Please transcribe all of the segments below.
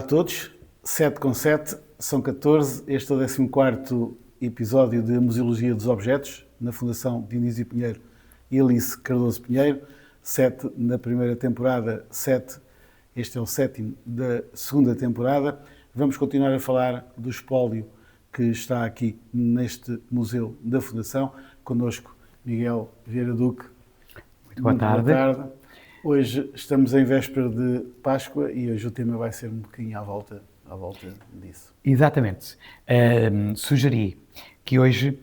todos, 7 com 7, são 14, este é o 14º episódio de Museologia dos Objetos, na Fundação Dionísio Pinheiro e Alice Cardoso Pinheiro, 7 na primeira temporada, 7, este é o 7º da segunda temporada. Vamos continuar a falar do espólio que está aqui neste Museu da Fundação. Connosco Miguel Vieira Duque. Muito boa tarde. Hoje estamos em véspera de Páscoa e hoje o tema vai ser um bocadinho à volta disso. Exatamente. Sugeri que hoje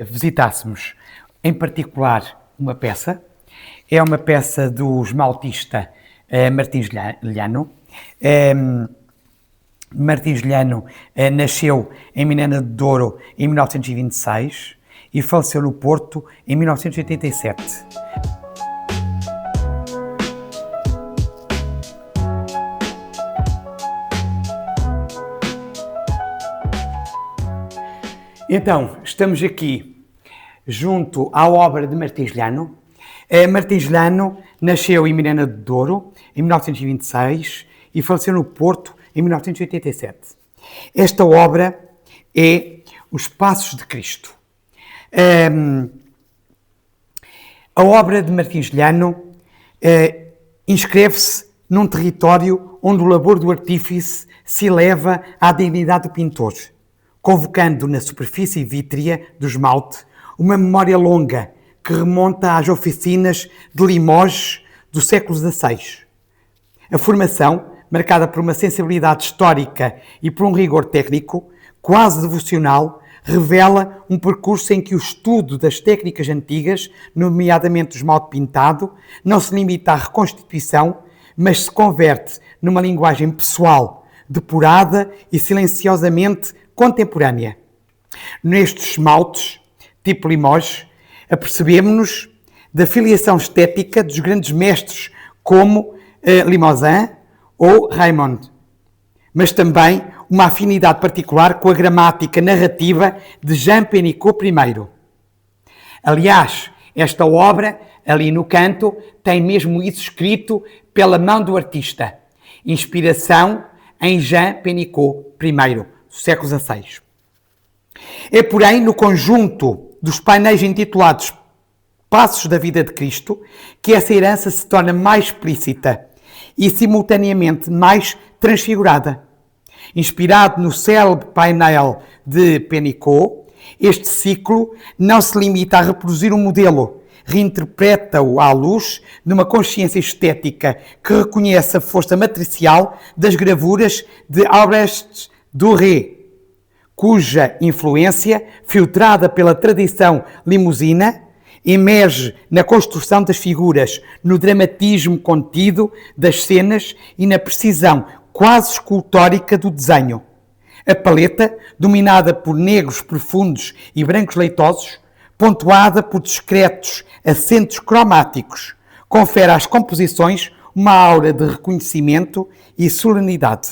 visitássemos, em particular, uma peça. É uma peça do esmaltista Martins Lhano. Martins Lhano nasceu em Minena de Douro em 1926 e faleceu no Porto em 1987. Então, estamos aqui junto à obra de Martins Lhano. Martins Lhano nasceu em Minena de Douro em 1926 e faleceu no Porto em 1987. Esta obra é Os Passos de Cristo. A obra de Martins Lhano inscreve-se num território onde o labor do artífice se eleva à dignidade do pintor, convocando na superfície vítrea do esmalte uma memória longa que remonta às oficinas de Limoges do século XVI. A formação, marcada por uma sensibilidade histórica e por um rigor técnico, quase devocional, revela um percurso em que o estudo das técnicas antigas, nomeadamente o esmalte pintado, não se limita à reconstituição, mas se converte numa linguagem pessoal, depurada e silenciosamente contemporânea. Nestes esmaltes, tipo Limoges, apercebemos-nos da filiação estética dos grandes mestres como Limousin ou Raymond, mas também uma afinidade particular com a gramática narrativa de Jean Pénicaud I. Aliás, esta obra, ali no canto, tem mesmo isso escrito pela mão do artista. Inspiração em Jean Pénicaud I, do século XVI. É, porém, no conjunto dos painéis intitulados Passos da Vida de Cristo que essa herança se torna mais explícita e, simultaneamente, mais transfigurada. Inspirado no célebre painel de Pénicaud, este ciclo não se limita a reproduzir um modelo, reinterpreta-o à luz de uma consciência estética que reconhece a força matricial das gravuras de Albrecht Dürer, cuja influência, filtrada pela tradição limosina, emerge na construção das figuras, no dramatismo contido das cenas e na precisão quase escultórica do desenho. A paleta, dominada por negros profundos e brancos leitosos, pontuada por discretos acentos cromáticos, confere às composições uma aura de reconhecimento e solenidade.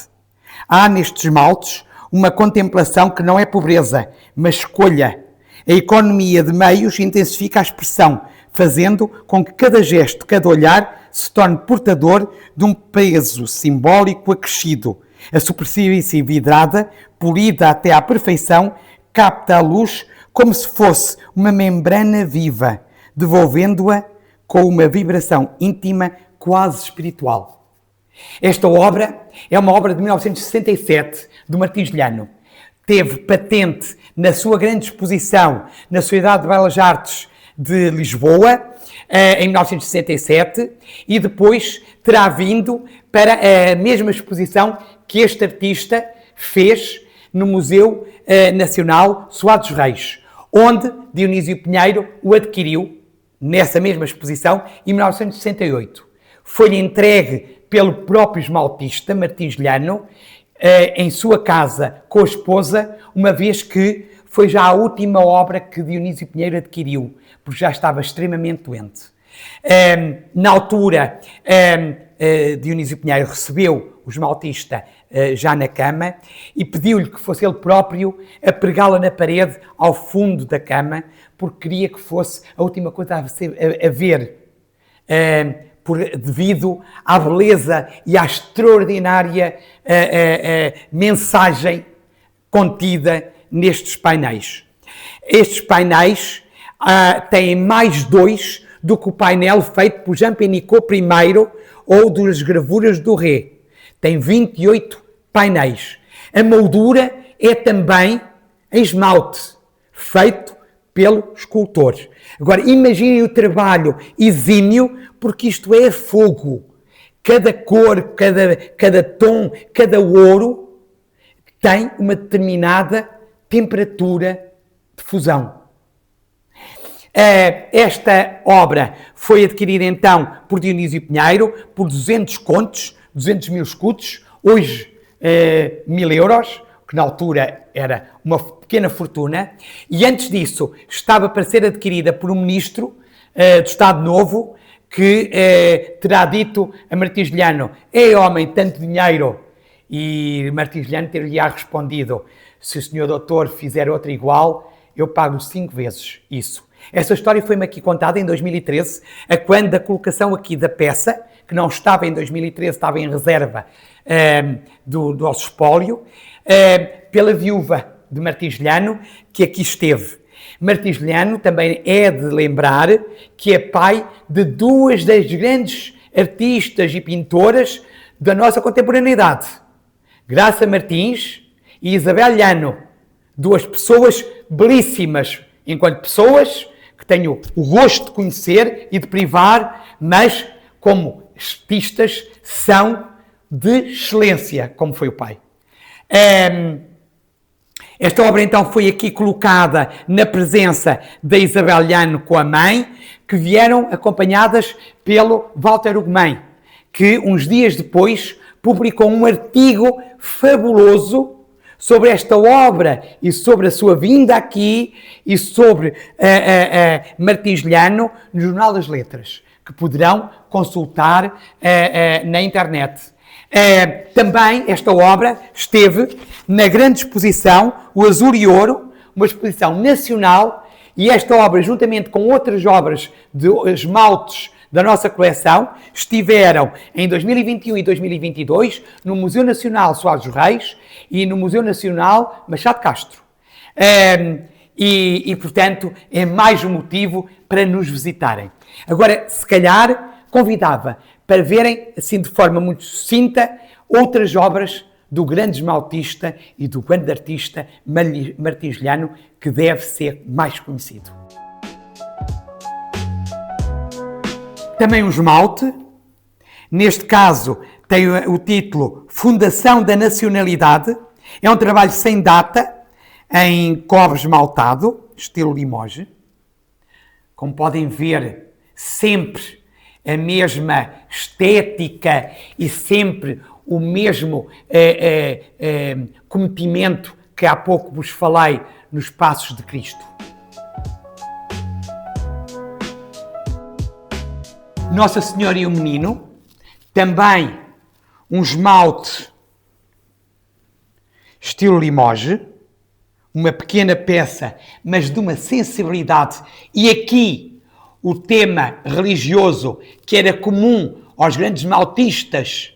Há nestes esmaltes uma contemplação que não é pobreza, mas escolha. A economia de meios intensifica a expressão, fazendo com que cada gesto, cada olhar, se torne portador de um peso simbólico acrescido. A superfície vidrada, polida até à perfeição, capta a luz como se fosse uma membrana viva, devolvendo-a com uma vibração íntima, quase espiritual. Esta obra é uma obra de 1967, do Martins Lhano. Teve patente na sua grande exposição na Sociedade de Belas Artes de Lisboa, em 1967, e depois terá vindo para a mesma exposição que este artista fez no Museu Nacional Soares dos Reis, onde Dionísio Pinheiro o adquiriu, nessa mesma exposição, em 1968. Foi-lhe entregue pelo próprio esmaltista Martins Lhano, em sua casa com a esposa, uma vez que foi já a última obra que Dionísio Pinheiro adquiriu, porque já estava extremamente doente. Na altura, Dionísio Pinheiro recebeu o esmaltista já na cama e pediu-lhe que fosse ele próprio a pregá-la na parede ao fundo da cama, porque queria que fosse a última coisa a ver. devido à beleza e à extraordinária mensagem contida nestes painéis. Estes painéis têm mais 2 do que o painel feito por Jean Pénicaud I ou das gravuras do Ré. Tem 28 painéis. A moldura é também em esmalte, feito pelo escultor. Agora, imaginem o trabalho exímio, porque isto é fogo. Cada cor, cada tom, cada ouro tem uma determinada temperatura de fusão. Esta obra foi adquirida então por Dionísio Pinheiro por 200 contos, 200 mil escudos, hoje 1000 euros, que na altura era uma pequena fortuna, e antes disso estava para ser adquirida por um ministro do Estado Novo que terá dito a Martigliano: "É homem, tanto dinheiro", e Martigliano ter-lhe-á respondido: "Se o senhor doutor fizer outra igual, eu pago 5 vezes isso". Essa história foi-me aqui contada em 2013, quando da colocação aqui da peça, que não estava em 2013, estava em reserva do nosso espólio, pela viúva de Martigliano, que aqui esteve. Martigliano também é de lembrar que é pai de 2 das grandes artistas e pintoras da nossa contemporaneidade, Graça Martins e Isabel Llano, 2 pessoas belíssimas, enquanto pessoas que tenho o gosto de conhecer e de privar, mas como artistas são de excelência, como foi o pai. Esta obra então foi aqui colocada na presença da Isabel Llano com a mãe, que vieram acompanhadas pelo Walter Ugumem, que uns dias depois publicou um artigo fabuloso sobre esta obra e sobre a sua vinda aqui e sobre Martigliano no Jornal das Letras, que poderão consultar na internet. Também esta obra esteve na grande exposição, o Azul e Ouro, uma exposição nacional, e esta obra, juntamente com outras obras de esmaltes da nossa coleção, estiveram em 2021 e 2022 no Museu Nacional Soares dos Reis e no Museu Nacional Machado Castro. Portanto, é mais um motivo para nos visitarem. Agora, se calhar, convidava para verem, assim de forma muito sucinta, outras obras do grande esmaltista e do grande artista Martigliano, que deve ser mais conhecido. Também um esmalte, neste caso tem o título Fundação da Nacionalidade, é um trabalho sem data, em cobre esmaltado, estilo Limoges. Como podem ver, sempre a mesma estética e sempre o mesmo cometimento que há pouco vos falei nos Passos de Cristo. Nossa Senhora e o Menino, também um esmalte estilo Limoges, uma pequena peça, mas de uma sensibilidade, e aqui o tema religioso que era comum aos grandes esmaltistas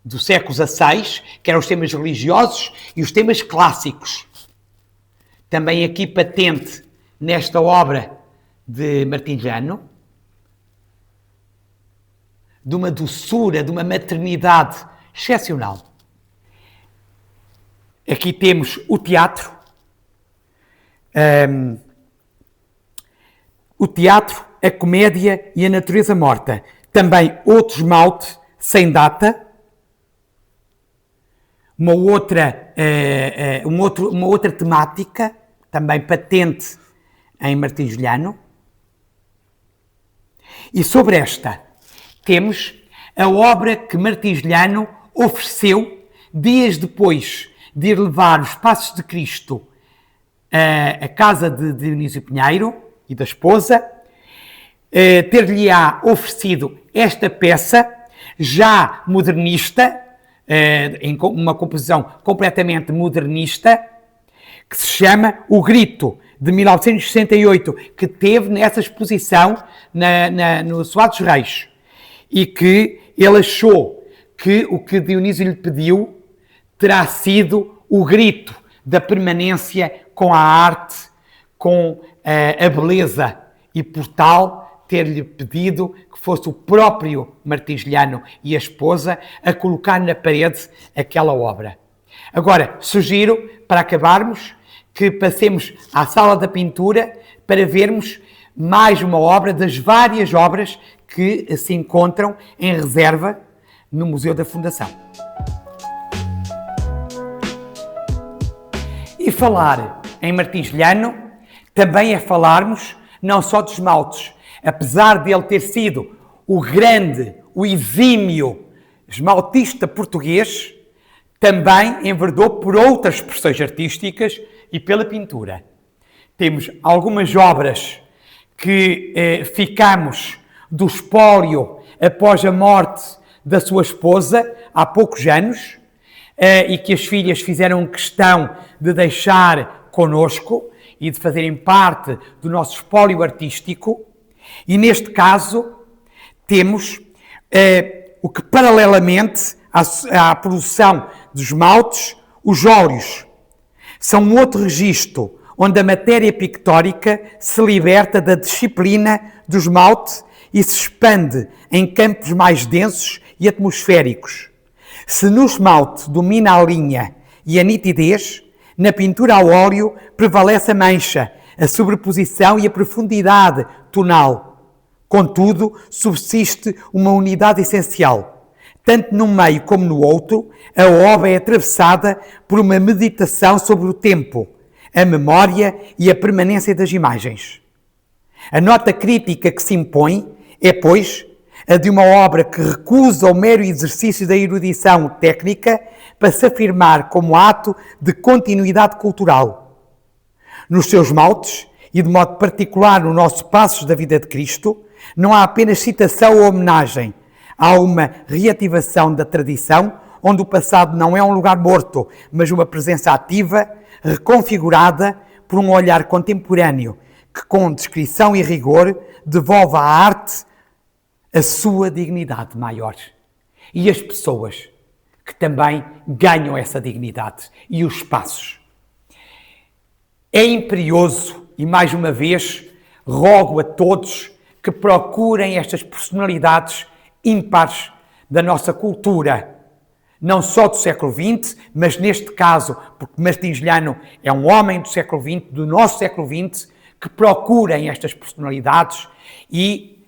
do século XVI, que eram os temas religiosos e os temas clássicos. Também aqui patente nesta obra de Martigliano, de uma doçura, de uma maternidade excepcional. Aqui temos o teatro. O teatro, a comédia e a natureza morta. Também outro esmalte sem data. Uma outra temática, também patente em Martigliano. E sobre esta, temos a obra que Martigliano ofereceu dias depois de ir levar os Passos de Cristo à casa de Dionísio Pinheiro e da esposa, ter-lhe-á oferecido esta peça, já modernista, em uma composição completamente modernista, que se chama O Grito, de 1968, que teve nessa exposição no Soares dos Reis. e que ele achou que o que Dionísio lhe pediu terá sido o grito da permanência com a arte, com a beleza, e por tal ter-lhe pedido que fosse o próprio Martins-Lhano e a esposa a colocar na parede aquela obra. Agora, sugiro, para acabarmos, que passemos à sala da pintura para vermos mais uma obra das várias obras que se encontram em reserva no Museu da Fundação. E falar em Martins-Lhano também é falarmos não só dos esmaltes. Apesar de ele ter sido o grande, o exímio esmaltista português, também enverdou por outras expressões artísticas e pela pintura. Temos algumas obras que ficamos do espólio após a morte da sua esposa, há poucos anos, e que as filhas fizeram questão de deixar connosco e de fazerem parte do nosso espólio artístico. E neste caso temos o que paralelamente à produção dos esmaltes, os óleos. São um outro registro onde a matéria pictórica se liberta da disciplina do esmalte e se expande em campos mais densos e atmosféricos. Se no esmalte domina a linha e a nitidez, na pintura ao óleo prevalece a mancha, a sobreposição e a profundidade tonal. Contudo, subsiste uma unidade essencial. Tanto num meio como no outro, a obra é atravessada por uma meditação sobre o tempo, a memória e a permanência das imagens. A nota crítica que se impõe é, pois, a de uma obra que recusa o mero exercício da erudição técnica para se afirmar como ato de continuidade cultural. Nos seus esmaltes, e de modo particular no nosso Passos da Vida de Cristo, não há apenas citação ou homenagem, há uma reativação da tradição, onde o passado não é um lugar morto, mas uma presença ativa, reconfigurada por um olhar contemporâneo, que com descrição e rigor devolve à arte a sua dignidade maior. E as pessoas que também ganham essa dignidade e os espaços. É imperioso, e mais uma vez rogo a todos que procurem estas personalidades ímpares da nossa cultura, não só do século XX, mas neste caso, porque Martins-Lhano é um homem do século XX, do nosso século XX, que procurem estas personalidades e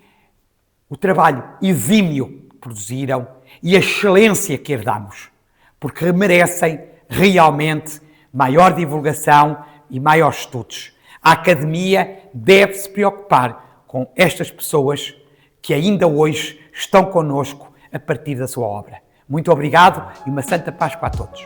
o trabalho exímio que produziram e a excelência que herdamos, porque merecem realmente maior divulgação e maiores estudos. A Academia deve se preocupar com estas pessoas que ainda hoje estão connosco a partir da sua obra. Muito obrigado e uma Santa Páscoa a todos.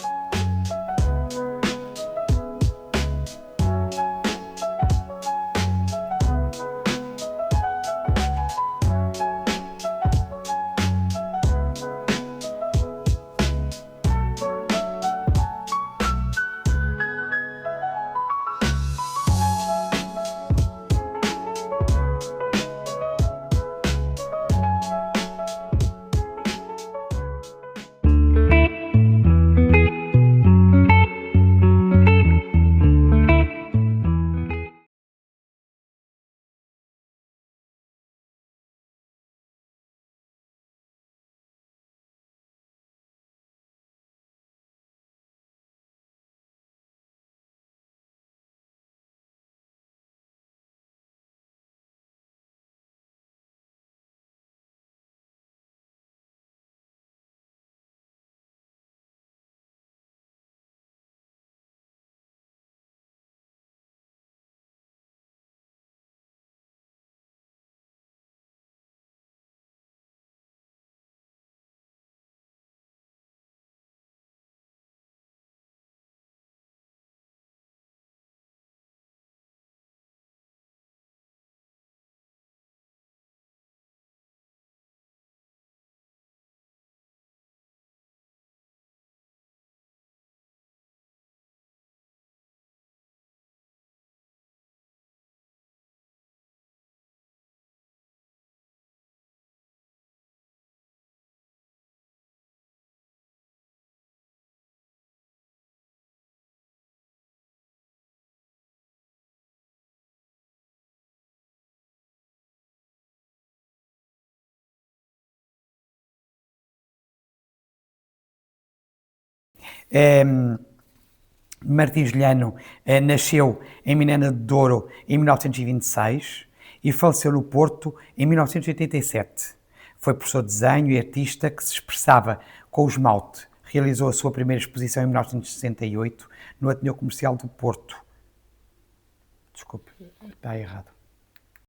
Martim Juliano nasceu em Minena de Douro em 1926 e faleceu no Porto em 1987. Foi professor de desenho e artista que se expressava com o esmalte. Realizou a sua primeira exposição em 1968 no Ateneu Comercial do Porto. Desculpe, está errado.